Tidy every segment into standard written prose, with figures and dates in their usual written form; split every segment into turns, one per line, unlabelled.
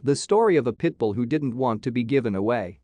The story of a pitbull who didn't want to be given away.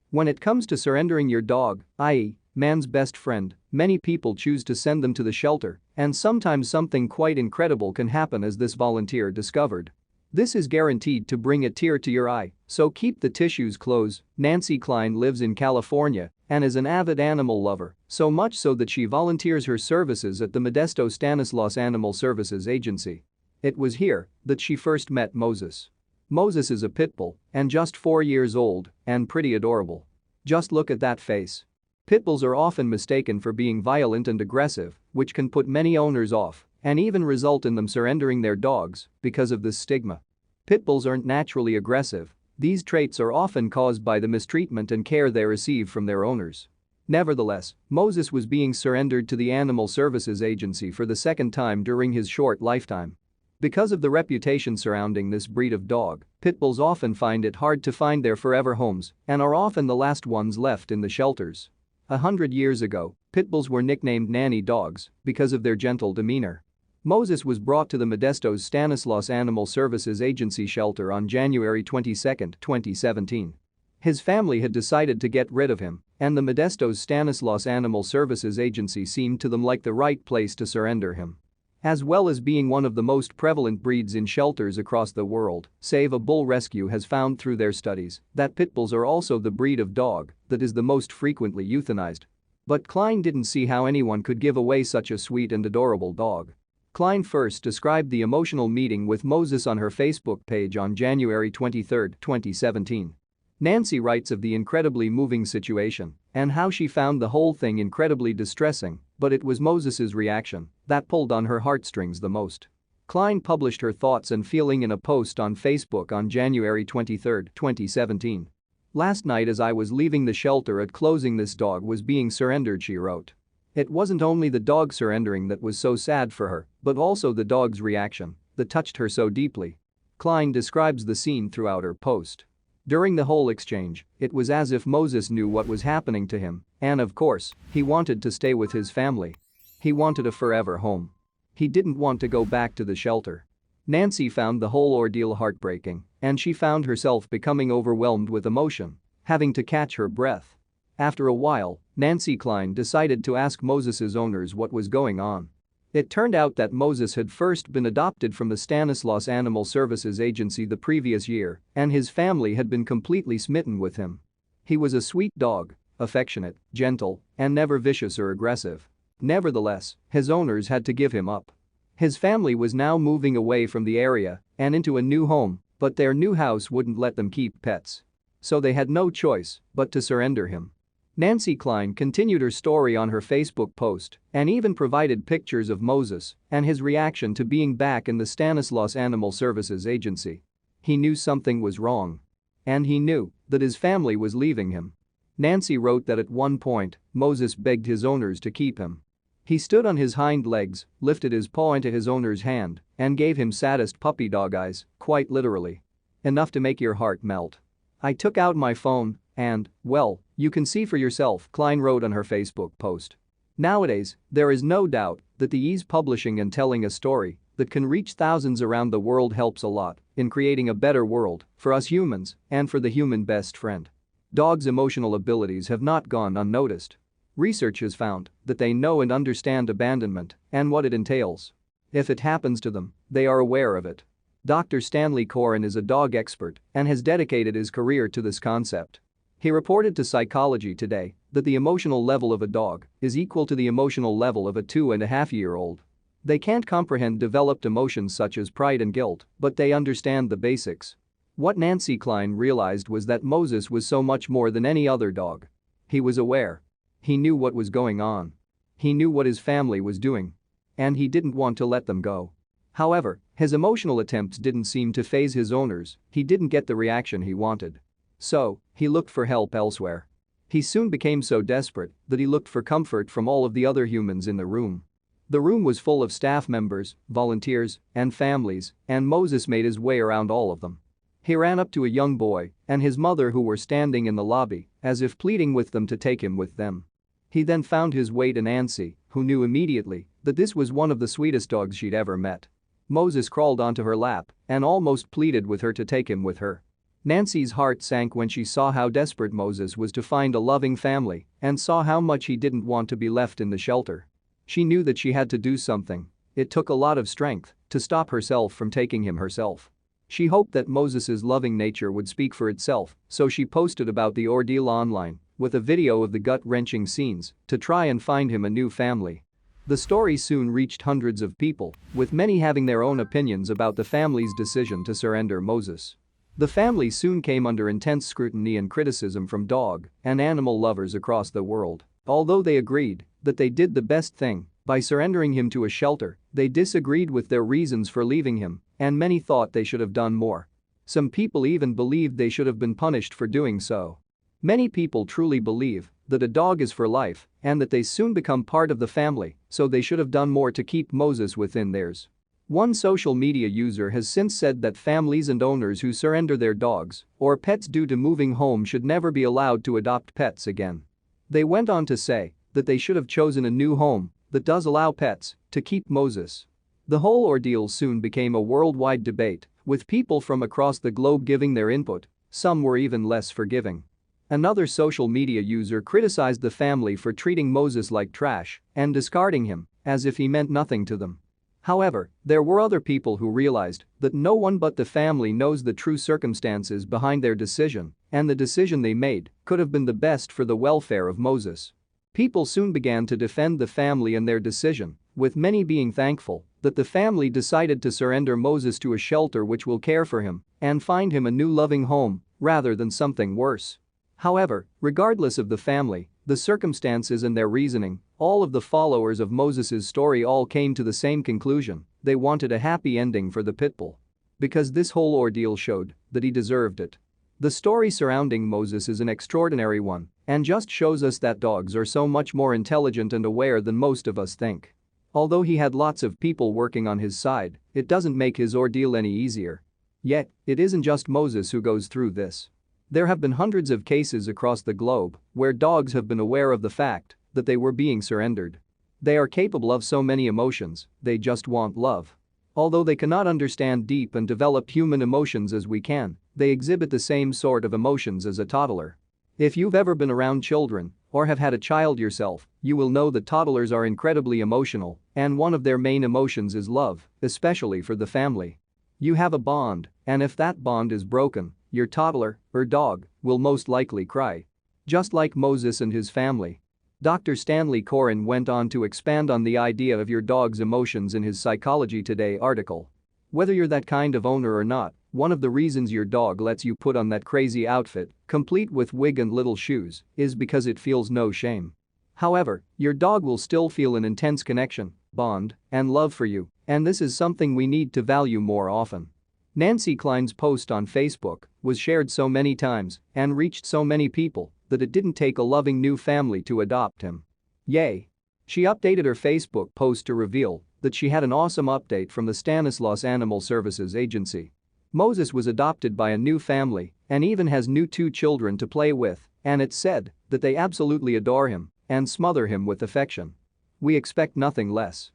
When it comes to surrendering your dog, i.e., man's best friend, many people choose to send them to the shelter, and sometimes something quite incredible can happen, as this volunteer discovered. This is guaranteed to bring a tear to your eye, so keep the tissues close. Nancy Klein lives in California and is an avid animal lover, so much so that she volunteers her services at the Modesto-Stanislaus Animal Services Agency. It was here that she first met Moses. Moses is a pitbull and just 4 years old and pretty adorable. Just look at that face. Pitbulls are often mistaken for being violent and aggressive, which can put many owners off and even result in them surrendering their dogs because of this stigma. Pitbulls aren't naturally aggressive. These traits are often caused by the mistreatment and care they receive from their owners. Nevertheless, Moses was being surrendered to the Animal Services Agency for the second time during his short lifetime. Because of the reputation surrounding this breed of dog, pitbulls often find it hard to find their forever homes and are often the last ones left in the shelters. 100 years ago, pitbulls were nicknamed nanny dogs because of their gentle demeanor. Moses was brought to the Modesto-Stanislaus Animal Services Agency shelter on January 22, 2017. His family had decided to get rid of him, and the Modesto-Stanislaus Animal Services Agency seemed to them like the right place to surrender him. As well as being one of the most prevalent breeds in shelters across the world, Save a Bull Rescue has found through their studies that pitbulls are also the breed of dog that is the most frequently euthanized. But Klein didn't see how anyone could give away such a sweet and adorable dog. Klein first described the emotional meeting with Moses on her Facebook page on January 23, 2017. Nancy writes of the incredibly moving situation and how she found the whole thing incredibly distressing, but it was Moses's reaction that pulled on her heartstrings the most. Klein published her thoughts and feeling in a post on Facebook on January 23, 2017. "Last night as I was leaving the shelter at closing, this dog was being surrendered," she wrote. It wasn't only the dog surrendering that was so sad for her, but also the dog's reaction that touched her so deeply. Klein describes the scene throughout her post. During the whole exchange, it was as if Moses knew what was happening to him, and of course, he wanted to stay with his family. He wanted a forever home. He didn't want to go back to the shelter. Nancy found the whole ordeal heartbreaking, and she found herself becoming overwhelmed with emotion, having to catch her breath. After a while, Nancy Klein decided to ask Moses's owners what was going on. It turned out that Moses had first been adopted from the Stanislaus Animal Services Agency the previous year, and his family had been completely smitten with him. He was a sweet dog, affectionate, gentle, and never vicious or aggressive. Nevertheless, his owners had to give him up. His family was now moving away from the area and into a new home, but their new house wouldn't let them keep pets. So they had no choice but to surrender him. Nancy Klein continued her story on her Facebook post and even provided pictures of Moses and his reaction to being back in the Stanislaus Animal Services Agency. He knew something was wrong. And he knew that his family was leaving him. Nancy wrote that at one point, Moses begged his owners to keep him. He stood on his hind legs, lifted his paw into his owner's hand, and gave him saddest puppy dog eyes, quite literally. Enough to make your heart melt. "I took out my phone and, well, you can see for yourself," Klein wrote on her Facebook post. Nowadays, there is no doubt that the ease publishing and telling a story that can reach thousands around the world helps a lot in creating a better world for us humans and for the human best friend. Dogs' emotional abilities have not gone unnoticed. Research has found that they know and understand abandonment and what it entails. If it happens to them, they are aware of it. Dr. Stanley Coren is a dog expert and has dedicated his career to this concept. He reported to Psychology Today that the emotional level of a dog is equal to the emotional level of a 2.5-year-old. They can't comprehend developed emotions such as pride and guilt, but they understand the basics. What Nancy Klein realized was that Moses was so much more than any other dog. He was aware. He knew what was going on. He knew what his family was doing. And he didn't want to let them go. However, his emotional attempts didn't seem to faze his owners. He didn't get the reaction he wanted. So, he looked for help elsewhere. He soon became so desperate that he looked for comfort from all of the other humans in the room. The room was full of staff members, volunteers, and families, and Moses made his way around all of them. He ran up to a young boy and his mother who were standing in the lobby, as if pleading with them to take him with them. He then found his way to Nancy, who knew immediately that this was one of the sweetest dogs she'd ever met. Moses crawled onto her lap and almost pleaded with her to take him with her. Nancy's heart sank when she saw how desperate Moses was to find a loving family and saw how much he didn't want to be left in the shelter. She knew that she had to do something. It took a lot of strength to stop herself from taking him herself. She hoped that Moses's loving nature would speak for itself, so she posted about the ordeal online with a video of the gut-wrenching scenes to try and find him a new family. The story soon reached hundreds of people, with many having their own opinions about the family's decision to surrender Moses. The family soon came under intense scrutiny and criticism from dog and animal lovers across the world. Although they agreed that they did the best thing by surrendering him to a shelter, they disagreed with their reasons for leaving him, and many thought they should have done more. Some people even believed they should have been punished for doing so. Many people truly believe that a dog is for life and that they soon become part of the family, so they should have done more to keep Moses within theirs. One social media user has since said that families and owners who surrender their dogs or pets due to moving home should never be allowed to adopt pets again. They went on to say that they should have chosen a new home that does allow pets to keep Moses. The whole ordeal soon became a worldwide debate, with people from across the globe giving their input. Some were even less forgiving. Another social media user criticized the family for treating Moses like trash and discarding him as if he meant nothing to them. However, there were other people who realized that no one but the family knows the true circumstances behind their decision, and the decision they made could have been the best for the welfare of Moses. People soon began to defend the family and their decision, with many being thankful that the family decided to surrender Moses to a shelter which will care for him and find him a new loving home rather than something worse. However, regardless of the family, the circumstances and their reasoning, all of the followers of Moses's story all came to the same conclusion: they wanted a happy ending for the Pitbull. Because this whole ordeal showed that he deserved it. The story surrounding Moses is an extraordinary one and just shows us that dogs are so much more intelligent and aware than most of us think. Although he had lots of people working on his side, it doesn't make his ordeal any easier. Yet, it isn't just Moses who goes through this. There have been hundreds of cases across the globe where dogs have been aware of the fact that they were being surrendered. They are capable of so many emotions, they just want love. Although they cannot understand deep and developed human emotions as we can, they exhibit the same sort of emotions as a toddler. If you've ever been around children or have had a child yourself, you will know that toddlers are incredibly emotional, and one of their main emotions is love, especially for the family. You have a bond, and if that bond is broken, your toddler or dog will most likely cry. Just like Moses and his family. Dr. Stanley Coren went on to expand on the idea of your dog's emotions in his Psychology Today article. Whether you're that kind of owner or not, one of the reasons your dog lets you put on that crazy outfit, complete with wig and little shoes, is because it feels no shame. However, your dog will still feel an intense connection, bond, and love for you, and this is something we need to value more often. Nancy Klein's post on Facebook was shared so many times and reached so many people that it didn't take a loving new family to adopt him. Yay! She updated her Facebook post to reveal that she had an awesome update from the Stanislaus Animal Services Agency. Moses was adopted by a new family and even has new 2 children to play with, and it said that they absolutely adore him and smother him with affection. We expect nothing less.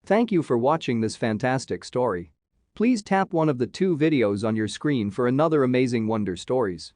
Thank you for watching this fantastic story. Please tap one of the 2 videos on your screen for another amazing Wonder Stories.